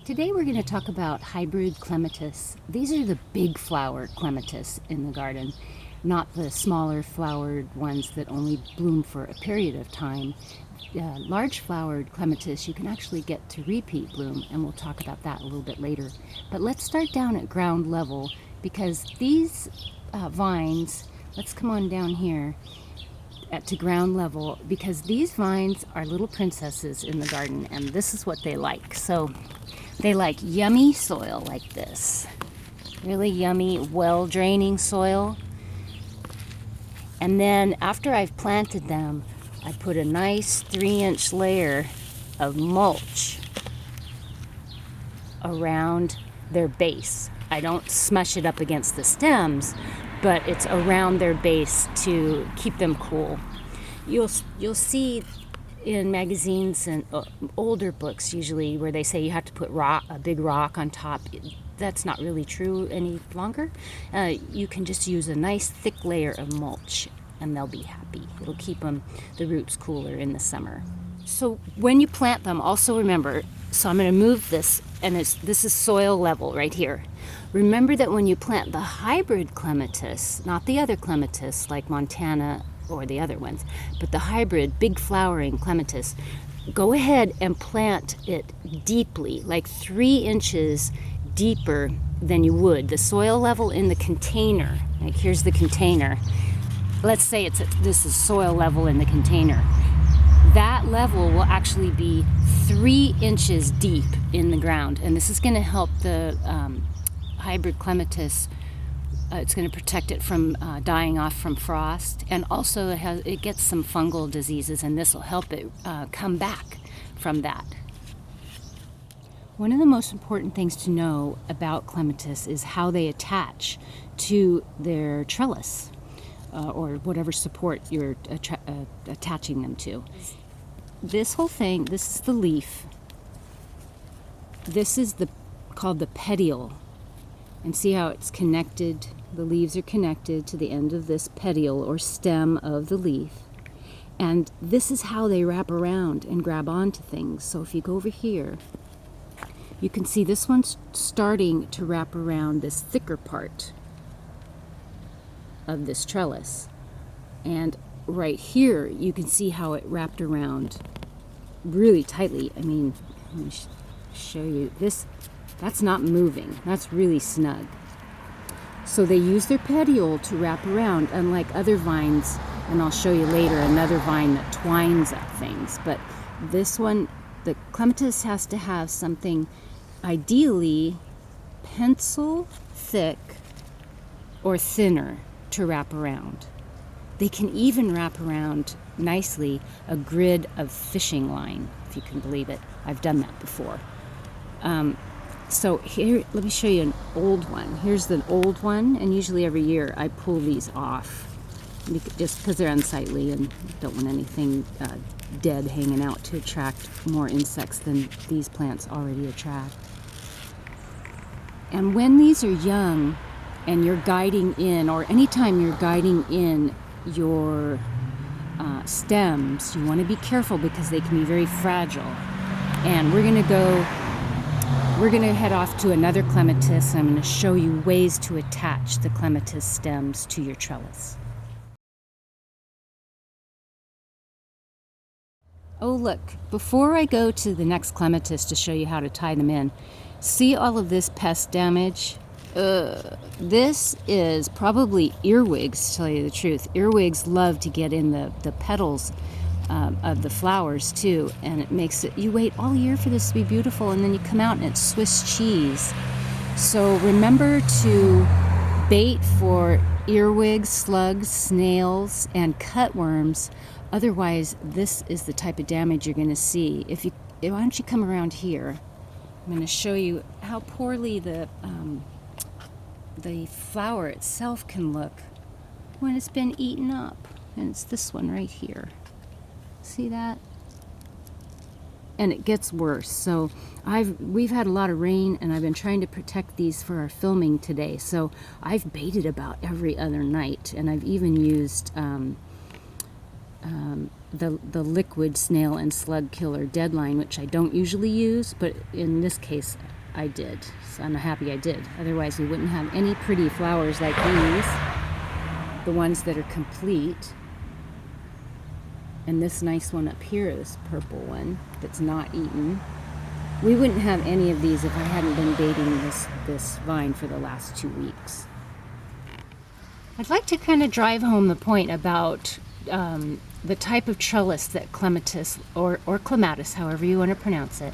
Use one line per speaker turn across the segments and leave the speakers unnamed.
Today we're going to talk about hybrid clematis. These are the big flowered clematis in the garden, not the smaller flowered ones that only bloom for a period of time. Large flowered clematis you can actually get to repeat bloom, and we'll talk about that a little bit later. But let's start down at ground level, because these vines, let's come on down here to ground level, because these vines are little princesses in the garden, and this is what they like. So they like yummy soil like this, really yummy, well-draining soil. And then after I've planted them, I put a nice 3-inch layer of mulch around their base. I don't smush it up against the stems, but it's around their base to keep them cool. You'll see in magazines and older books usually where they say you have to put a big rock on top. That's not really true any longer. You can just use a nice thick layer of mulch and they'll be happy. It'll keep the roots cooler in the summer. So when you plant them, also remember, so I'm going to move this, and this is soil level right here. Remember that when you plant the hybrid clematis, not the other clematis like Montana or the other ones, but the hybrid big flowering clematis, go ahead and plant it deeply, like 3 inches deeper than you would. The soil level in the container, like here's the container. Let's say this is soil level in the container. That level will actually be 3 inches deep in the ground, and this is going to help the hybrid clematis. It's going to protect it from dying off from frost, and also it gets some fungal diseases, and this will help it come back from that. One of the most important things to know about clematis is how they attach to their trellis or whatever support you're attaching them to. This whole thing, this is the leaf. This is called the petiole. And see how it's connected? The leaves are connected to the end of this petiole or stem of the leaf. And this is how they wrap around and grab onto things. So if you go over here, you can see this one's starting to wrap around this thicker part of this trellis. And right here, you can see how it wrapped around really tightly. I mean, let me show you this. That's not moving. That's really snug. So they use their petiole to wrap around, unlike other vines, and I'll show you later another vine that twines up things. But this one, the clematis has to have something ideally pencil thick or thinner to wrap around. They can even wrap around nicely a grid of fishing line, if you can believe it. I've done that before. So here, let me show you an old one. Here's the old one, and usually every year I pull these off just because they're unsightly and don't want anything dead hanging out to attract more insects than these plants already attract. And when these are young and you're guiding in, or anytime you're guiding in your stems, you want to be careful because they can be very fragile. And we're going to head off to another clematis, and I'm going to show you ways to attach the clematis stems to your trellis. Oh look, before I go to the next clematis to show you how to tie them in, see all of this pest damage? This is probably earwigs, to tell you the truth. Earwigs love to get in the petals of the flowers too, and it makes it, you wait all year for this to be beautiful, and then you come out and it's Swiss cheese. So remember to bait for earwigs, slugs, snails, and cutworms. Otherwise, this is the type of damage you're going to see. Why don't you come around here? I'm going to show you how poorly the flower itself can look when it's been eaten up. And it's this one right here. See that? And it gets worse. So we've had a lot of rain, and I've been trying to protect these for our filming today. So I've baited about every other night, and I've even used the liquid snail and slug killer Deadline, which I don't usually use, but in this case I did. So I'm happy I did. Otherwise, we wouldn't have any pretty flowers like these, the ones that are complete. And this nice one up here, this purple one that's not eaten. We wouldn't have any of these if I hadn't been baiting this vine for the last 2 weeks. I'd like to kind of drive home the point about the type of trellis that Clematis, or Clematis, however you want to pronounce it,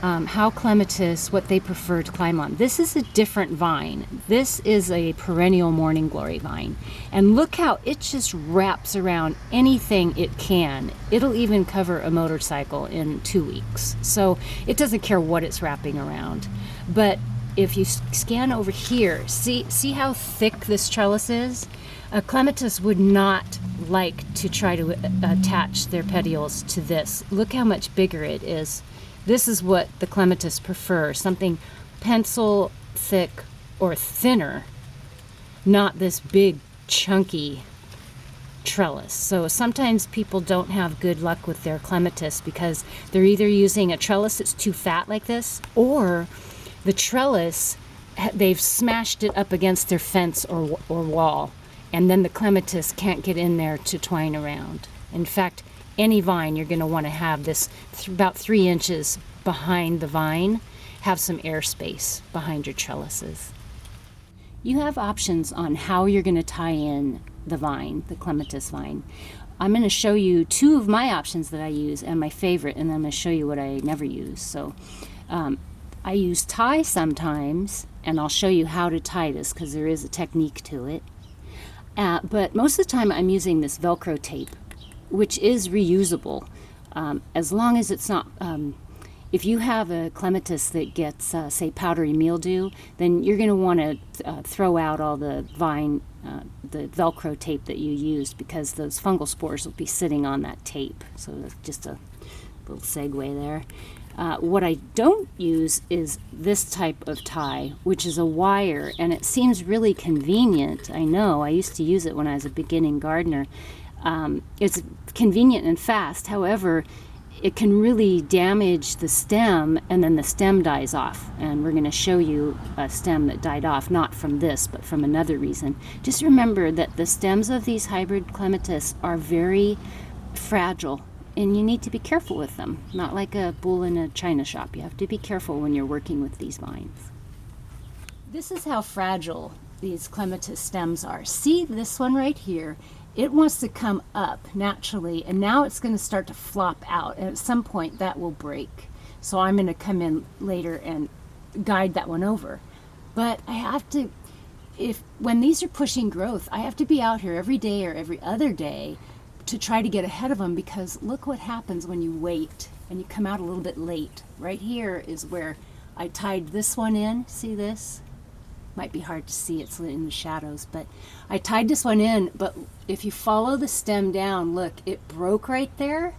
how Clematis, what they prefer to climb on. This is a different vine. This is a perennial morning glory vine. And look how it just wraps around anything it can. It'll even cover a motorcycle in 2 weeks. So it doesn't care what it's wrapping around. But if you scan over here, see how thick this trellis is? A Clematis would not like to try to attach their petioles to this. Look how much bigger it is. This is what the Clematis prefer, something pencil thick or thinner, not this big chunky trellis. So sometimes people don't have good luck with their Clematis because they're either using a trellis that's too fat like this, or the trellis, they've smashed it up against their fence or wall, and then the Clematis can't get in there to twine around. In fact, any vine, you're going to want to have this about 3 inches behind the vine, have some airspace behind your trellises. You have options on how you're going to tie in the vine, the Clematis vine. I'm going to show you 2 of my options that I use and my favorite, and then I'm going to show you what I never use. So I use tie sometimes, and I'll show you how to tie this because there is a technique to it. But most of the time I'm using this Velcro tape, which is reusable, as long as it's not, if you have a Clematis that gets, say, powdery mildew, then you're going to want to throw out all the vine, the Velcro tape that you used, because those fungal spores will be sitting on that tape. So that's just a little segue there. What I don't use is this type of tie, which is a wire, and it seems really convenient. I know, I used to use it when I was a beginning gardener. It's convenient and fast. However, it can really damage the stem, and then the stem dies off. And we're going to show you a stem that died off, not from this, but from another reason. Just remember that the stems of these hybrid Clematis are very fragile, and you need to be careful with them. Not like a bull in a china shop. You have to be careful when you're working with these vines. This is how fragile these Clematis stems are. See this one right here? It wants to come up naturally, and now it's going to start to flop out, and at some point that will break. So I'm going to come in later and guide that one over. But I have to, when these are pushing growth, I have to be out here every day or every other day to try to get ahead of them, because look what happens when you wait and you come out a little bit late. Right here is where I tied this one in. See this? Might be hard to see, it's in the shadows, but I tied this one in. But if you follow the stem down, look, it broke right there.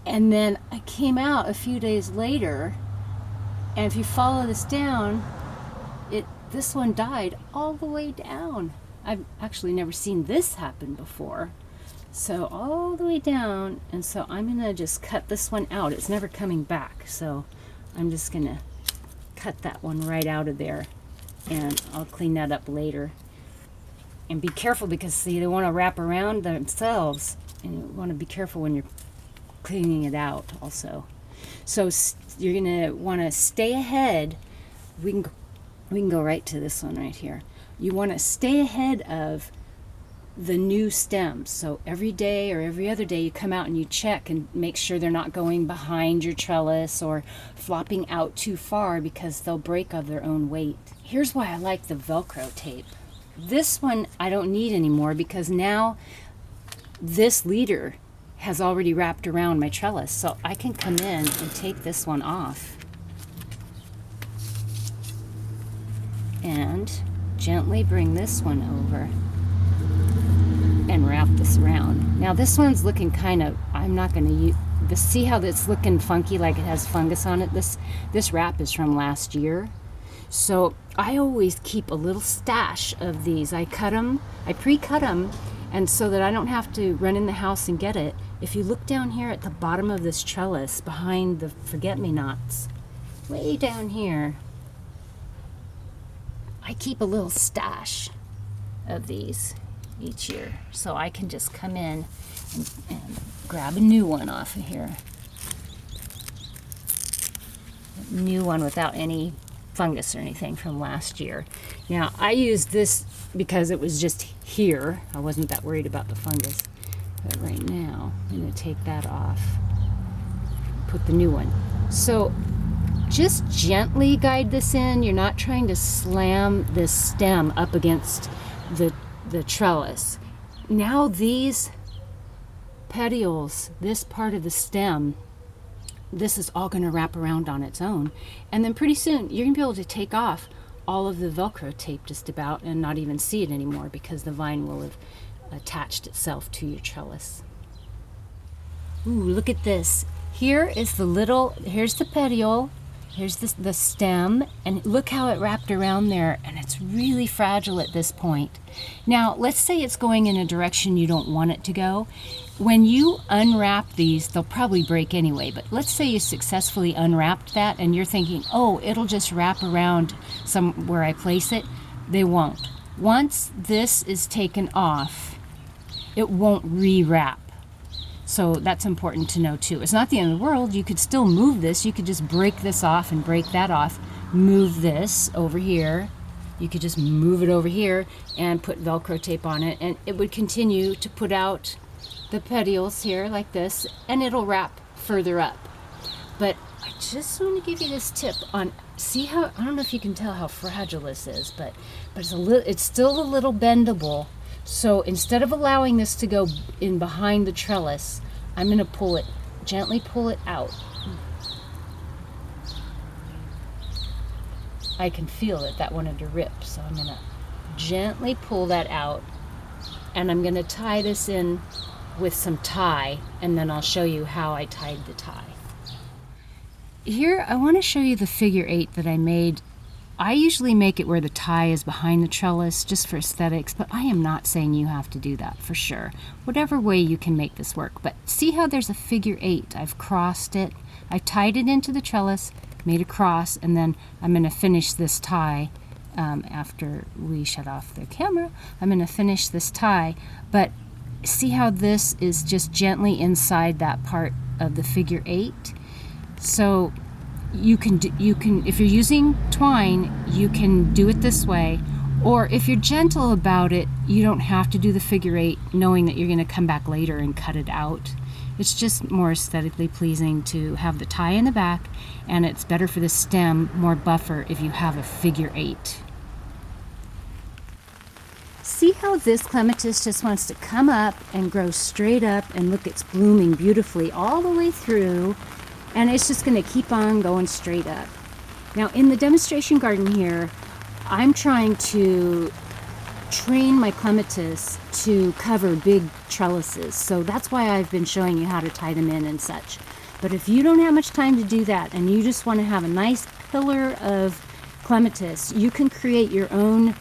And then I came out a few days later, and if you follow this down, this one died all the way down. I've actually never seen this happen before. So all the way down, and so I'm gonna just cut this one out. It's never coming back, so I'm just gonna cut that one right out of there, and I'll clean that up later. And be careful, because see, they want to wrap around themselves, and you want to be careful when you're cleaning it out also. So you're gonna want to stay ahead. We can go right to this one right here. You want to stay ahead of the new stems. So every day or every other day you come out and you check and make sure they're not going behind your trellis or flopping out too far, because they'll break of their own weight. Here's why I like the Velcro tape. This one I don't need anymore, because now this leader has already wrapped around my trellis, so I can come in and take this one off and gently bring this one over and wrap this around. Now this one's looking kind of, I'm not going to use this. See how it's looking funky, like it has fungus on it? This wrap is from last year. So I always keep a little stash of these. I pre-cut them, and so that I don't have to run in the house and get it. If you look down here at the bottom of this trellis behind the forget-me-nots, way down here, I keep a little stash of these each year, so I can just come in and grab a new one off of here. A new one without any fungus or anything from last year. Now, I used this because it was just here. I wasn't that worried about the fungus. But right now, I'm going to take that off, put the new one. So just gently guide this in. You're not trying to slam this stem up against the trellis. Now these petioles, this part of the stem, this is all going to wrap around on its own. And then pretty soon you're going to be able to take off all of the Velcro tape just about and not even see it anymore because the vine will have attached itself to your trellis. Ooh, look at this. Here is the little, here's the petiole, here's the stem, and look how it wrapped around there, and it's really fragile at this point. Now, let's say it's going in a direction you don't want it to go. When you unwrap these, they'll probably break anyway, but let's say you successfully unwrapped that and you're thinking, oh, it'll just wrap around somewhere I place it. They won't. Once this is taken off, it won't re-wrap. So that's important to know too. It's not the end of the world. You could still move this. You could just break this off and break that off. Move this over here. You could just move it over here and put Velcro tape on it, and it would continue to put out the petioles here like this, and it'll wrap further up. But I just want to give you this tip on, see how, I don't know if you can tell how fragile this is, but it's still a little bendable. So instead of allowing this to go in behind the trellis, I'm going to pull it, gently pull it out. I can feel it, that wanted to rip, so I'm going to gently pull that out, and I'm going to tie this in with some tie, and then I'll show you how I tied the tie. Here, I want to show you the figure 8 that I made. I usually make it where the tie is behind the trellis just for aesthetics, but I am not saying you have to do that for sure. Whatever way you can make this work. But see how there's a figure 8? I've crossed it. I tied it into the trellis, made a cross, and then I'm going to finish this tie after we shut off the camera. I'm going to finish this tie, but see how this is just gently inside that part of the figure 8? So you can if you're using twine, you can do it this way, or if you're gentle about it, you don't have to do the figure 8 knowing that you're going to come back later and cut it out. It's just more aesthetically pleasing to have the tie in the back, and it's better for the stem, more buffer if you have a figure 8. See how this clematis just wants to come up and grow straight up, and look, it's blooming beautifully all the way through, and it's just going to keep on going straight up. Now in the demonstration garden here, I'm trying to train my clematis to cover big trellises, so that's why I've been showing you how to tie them in and such. But if you don't have much time to do that and you just want to have a nice pillar of clematis, you can create your own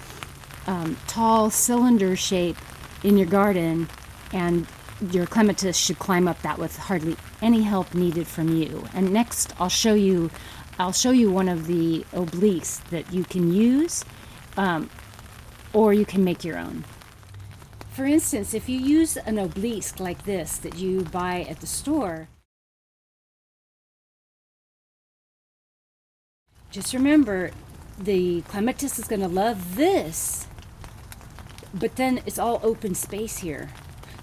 tall cylinder shape in your garden, and your clematis should climb up that with hardly any help needed from you. And next I'll show you one of the obliques that you can use, or you can make your own. For instance, if you use an oblique like this that you buy at the store, just remember the clematis is going to love this, but then it's all open space here.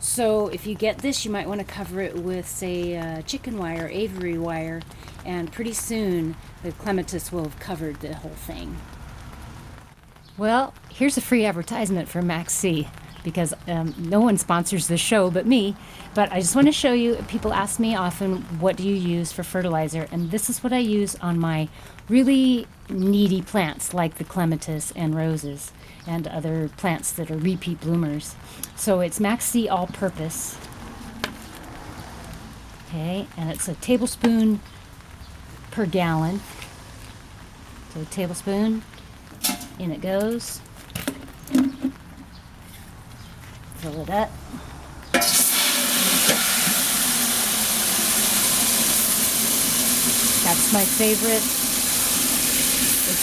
So if you get this, you might want to cover it with, say, chicken wire, aviary wire, and pretty soon the clematis will have covered the whole thing. Well, here's a free advertisement for Max C, because no one sponsors the show but me. But I just want to show you, people ask me often, what do you use for fertilizer? And this is what I use on my really needy plants like the clematis and roses and other plants that are repeat bloomers. So it's Max C all-purpose. Okay, and it's a tablespoon per gallon. So a tablespoon, in it goes. Fill it up. That's my favorite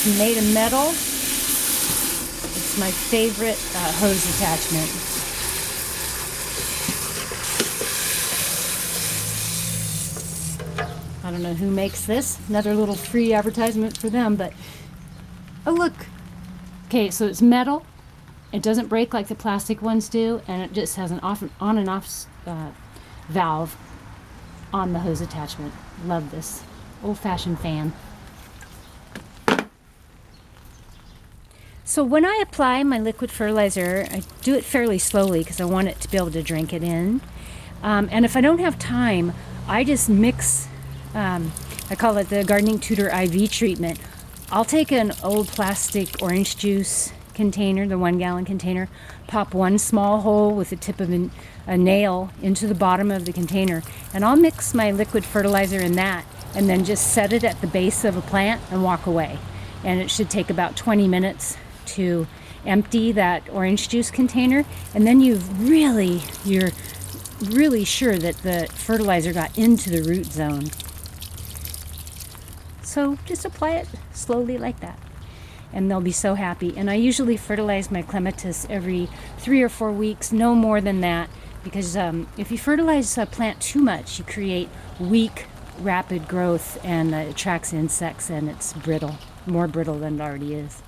It's made of metal. It's my favorite hose attachment. I don't know who makes this. Another little free advertisement for them, but oh look. Okay, so it's metal. It doesn't break like the plastic ones do, and it just has an on and off valve on the hose attachment. Love this. Old-fashioned fan. So when I apply my liquid fertilizer, I do it fairly slowly because I want it to be able to drink it in. And if I don't have time, I just mix, I call it the Gardening Tutor IV treatment. I'll take an old plastic orange juice container, the 1 gallon container, pop one small hole with the tip of a nail into the bottom of the container, and I'll mix my liquid fertilizer in that and then just set it at the base of a plant and walk away. And it should take about 20 minutes to empty that orange juice container, and then you're really sure that the fertilizer got into the root zone. So just apply it slowly like that, and they'll be so happy. And I usually fertilize my clematis every 3 or 4 weeks, no more than that, because if you fertilize a plant too much, you create weak, rapid growth, and it attracts insects, and it's brittle, more brittle than it already is.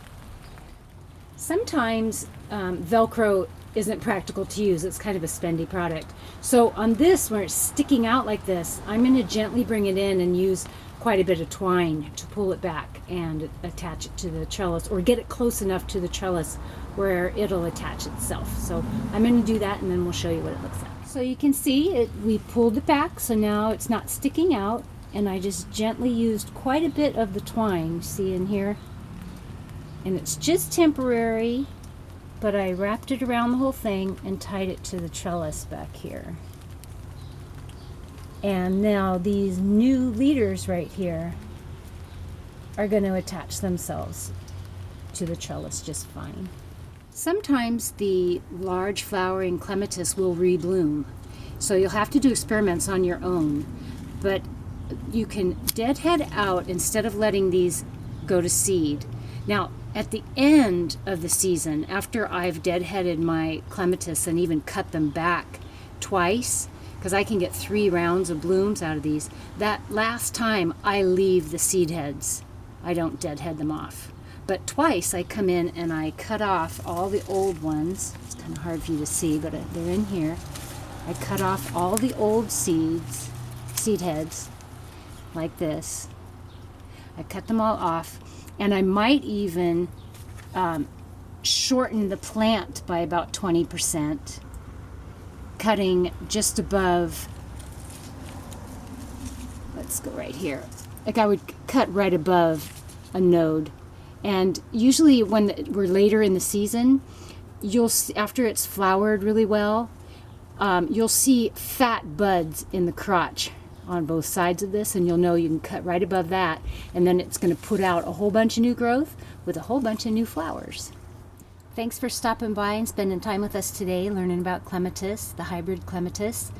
Sometimes velcro isn't practical to use. It's kind of a spendy product. So on this, where it's sticking out like this, I'm going to gently bring it in and use quite a bit of twine to pull it back and attach it to the trellis, or get it close enough to the trellis where it'll attach itself. So I'm going to do that, and then we'll show you what it looks like. So you can see it, we pulled it back, so now it's not sticking out, and I just gently used quite a bit of the twine, see in here, and it's just temporary, but I wrapped it around the whole thing and tied it to the trellis back here. And now these new leaders right here are going to attach themselves to the trellis just fine. Sometimes the large flowering clematis will rebloom, so you'll have to do experiments on your own, but you can deadhead out instead of letting these go to seed. Now, at the end of the season, after I've deadheaded my clematis and even cut them back twice, because I can get 3 rounds of blooms out of these, that last time I leave the seed heads. I don't deadhead them off. But twice I come in and I cut off all the old ones. It's kind of hard for you to see, but they're in here. I cut off all the old seed heads, like this. I cut them all off, and I might even shorten the plant by about 20%, cutting just above, let's go right here. Like I would cut right above a node. And usually when we're later in the season, you'll see, after it's flowered really well, you'll see fat buds in the crotch on both sides of this, and you'll know you can cut right above that, and then it's going to put out a whole bunch of new growth with a whole bunch of new flowers. Thanks for stopping by and spending time with us today learning about clematis, the hybrid clematis.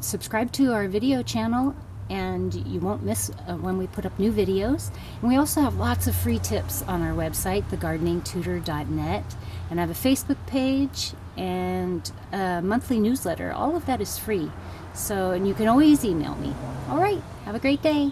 Subscribe to our video channel and you won't miss when we put up new videos. And we also have lots of free tips on our website, thegardeningtutor.net, and I have a Facebook page and a monthly newsletter. All of that is free. So, and you can always email me. All right, have a great day.